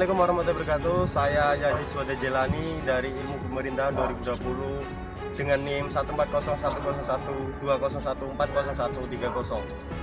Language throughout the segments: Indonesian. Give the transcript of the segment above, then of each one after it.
Assalamualaikum warahmatullahi wabarakatuh. Saya Yazid Swada Jelani dari Ilmu Pemerintahan 2020 dengan NIM 1401112014013.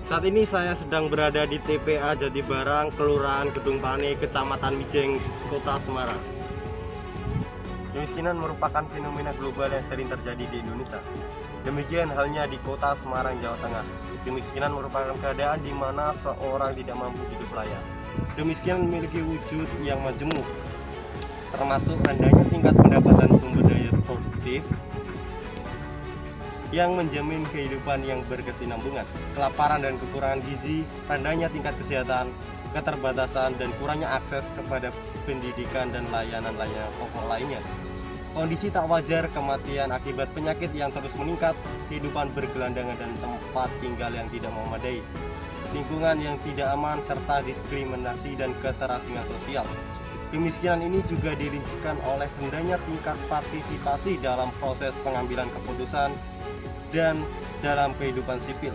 Saat ini saya sedang berada di TPA Jatibarang, Kelurahan Gedung Pane, Kecamatan Mijeng, Kota Semarang. Kemiskinan merupakan fenomena global yang sering terjadi di Indonesia. Demikian halnya di Kota Semarang, Jawa Tengah. Kemiskinan merupakan keadaan di mana seorang tidak mampu hidup layak. Kemiskinan memiliki wujud yang majemuk, termasuk rendahnya tingkat pendapatan sumber daya produktif yang menjamin kehidupan yang berkesinambungan, kelaparan dan kekurangan gizi, rendahnya tingkat kesehatan, keterbatasan dan kurangnya akses kepada pendidikan dan layanan-layanan pokok lainnya. Kondisi tak wajar, kematian akibat penyakit yang terus meningkat, kehidupan bergelandangan dan tempat tinggal yang tidak memadai, lingkungan yang tidak aman, serta diskriminasi dan keterasingan sosial. Kemiskinan ini juga dirincikan oleh rendahnya tingkat partisipasi dalam proses pengambilan keputusan dan dalam kehidupan sipil,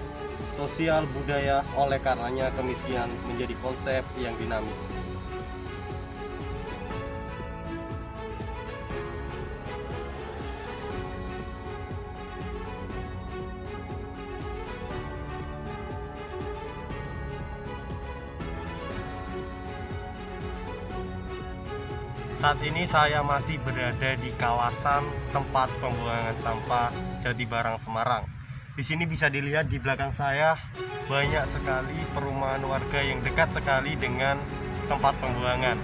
sosial, budaya. Oleh karenanya kemiskinan menjadi konsep yang dinamis. Saat ini saya masih berada di kawasan tempat pembuangan sampah Jatibarang, Semarang. Di sini bisa dilihat di belakang saya banyak sekali perumahan warga yang dekat sekali dengan tempat pembuangan.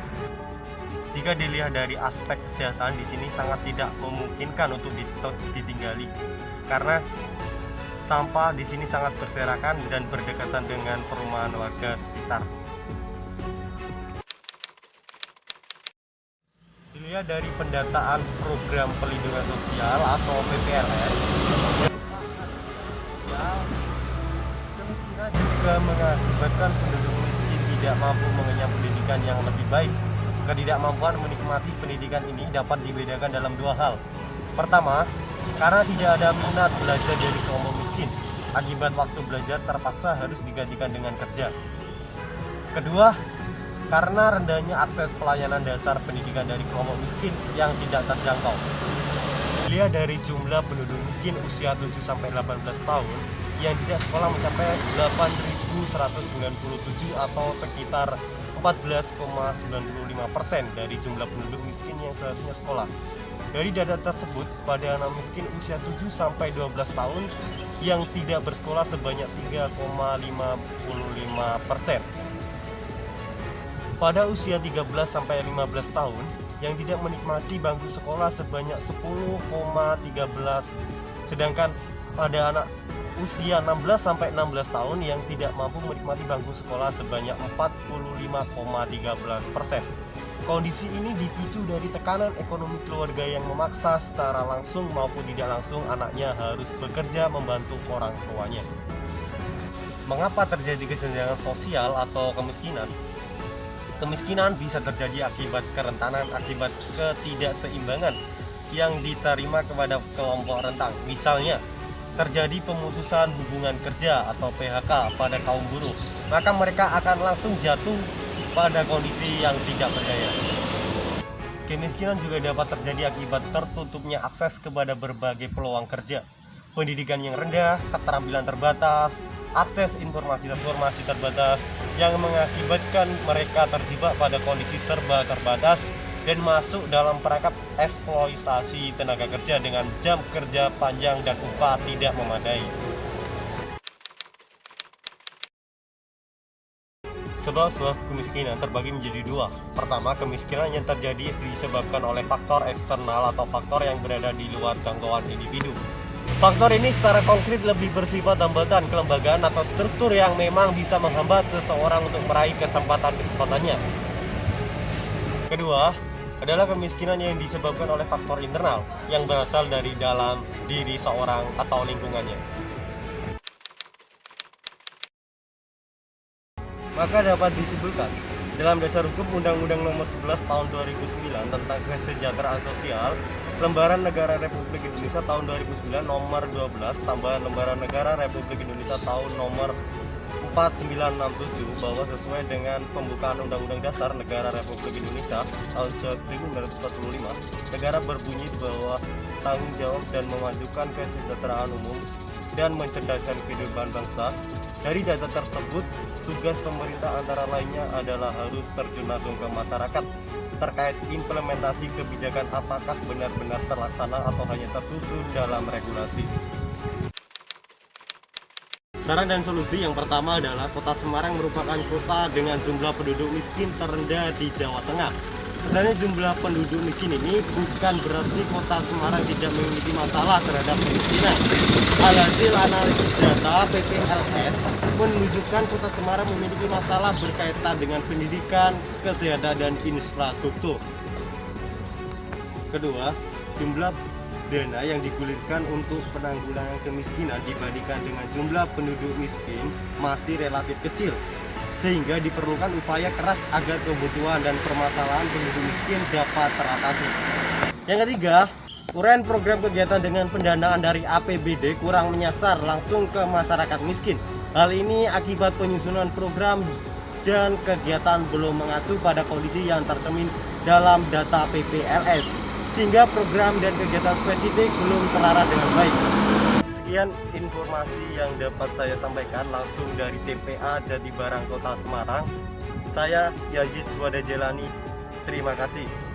Jika dilihat dari aspek kesehatan, di sini sangat tidak memungkinkan untuk ditinggali karena sampah di sini sangat berserakan dan berdekatan dengan perumahan warga sekitar. Dilihat dari pendataan program pelindungan sosial atau PPLS, kemiskinan juga mengakibatkan penduduk miskin tidak mampu mengenyam pendidikan yang lebih baik. Ketidakmampuan menikmati pendidikan ini dapat dibedakan dalam dua hal. Pertama, karena tidak ada minat belajar dari kelompok miskin, akibat waktu belajar terpaksa harus digantikan dengan kerja. Kedua, karena rendahnya akses pelayanan dasar pendidikan dari kelompok miskin yang tidak terjangkau. Dilihat dari jumlah penduduk miskin usia 7-18 tahun yang tidak sekolah mencapai 8.197 atau sekitar 14,95% dari jumlah penduduk miskin yang seharusnya sekolah. Dari data tersebut, pada anak miskin usia 7-12 tahun yang tidak bersekolah sebanyak 3,55%. Pada usia 13-15 tahun yang tidak menikmati bangku sekolah sebanyak 10,13, sedangkan pada anak usia 16-16 tahun yang tidak mampu menikmati bangku sekolah sebanyak 45,13%. Kondisi ini dipicu dari tekanan ekonomi keluarga yang memaksa secara langsung maupun tidak langsung anaknya harus bekerja membantu orang tuanya. Mengapa terjadi kesenjangan sosial atau kemiskinan? Kemiskinan bisa terjadi akibat kerentanan, akibat ketidakseimbangan yang diterima kepada kelompok rentan. Misalnya, terjadi pemutusan hubungan kerja atau PHK pada kaum buruh, maka mereka akan langsung jatuh pada kondisi yang tidak berdaya. Kemiskinan juga dapat terjadi akibat tertutupnya akses kepada berbagai peluang kerja, pendidikan yang rendah, keterampilan terbatas, akses informasi terbatas yang mengakibatkan mereka terjebak pada kondisi serba terbatas dan masuk dalam perangkap eksploitasi tenaga kerja dengan jam kerja panjang dan upah tidak memadai. Sebab kemiskinan terbagi menjadi dua. Pertama, kemiskinan yang terjadi disebabkan oleh faktor eksternal atau faktor yang berada di luar jangkauan individu. Faktor ini secara konkret lebih bersifat hambatan kelembagaan atau struktur yang memang bisa menghambat seseorang untuk meraih kesempatan-kesempatannya. Kedua, adalah kemiskinan yang disebabkan oleh faktor internal yang berasal dari dalam diri seorang atau lingkungannya. maka dapat disimpulkan dalam dasar hukum Undang-Undang Nomor 11 Tahun 2009 tentang Kesejahteraan Sosial, Lembaran Negara Republik Indonesia Tahun 2009 Nomor 12 tambahan Lembaran Negara Republik Indonesia Tahun Nomor 4967 bahwa sesuai dengan pembukaan Undang-Undang Dasar Negara Republik Indonesia tahun 1945, negara berbunyi bahwa tanggung jawab dan memajukan kesejahteraan umum dan mencerdaskan kehidupan bangsa. Dari data tersebut, tugas pemerintah antara lainnya adalah harus terjun langsung ke masyarakat terkait implementasi kebijakan apakah benar-benar terlaksana atau hanya tersusun dalam regulasi. Saran dan solusi yang pertama adalah Kota Semarang merupakan kota dengan jumlah penduduk miskin terendah di Jawa Tengah. Sebenarnya jumlah penduduk miskin ini bukan berarti Kota Semarang tidak memiliki masalah terhadap kemiskinan. Alhasil analisis data PPLS menunjukkan Kota Semarang memiliki masalah berkaitan dengan pendidikan, kesehatan, dan infrastruktur. Kedua, jumlah dana yang digulirkan untuk penanggulangan kemiskinan dibandingkan dengan jumlah penduduk miskin masih relatif kecil, sehingga diperlukan upaya keras agar kebutuhan dan permasalahan penduduk miskin dapat teratasi. Yang ketiga, uraian program kegiatan dengan pendanaan dari APBD kurang menyasar langsung ke masyarakat miskin. Hal ini akibat penyusunan program dan kegiatan belum mengacu pada kondisi yang tercermin dalam data PPLS, sehingga program dan kegiatan spesifik belum terarah dengan baik. Sekian informasi yang dapat saya sampaikan langsung dari TPA Jatibarang Kota Semarang. Saya Yazid Swadha Jelani. Terima kasih.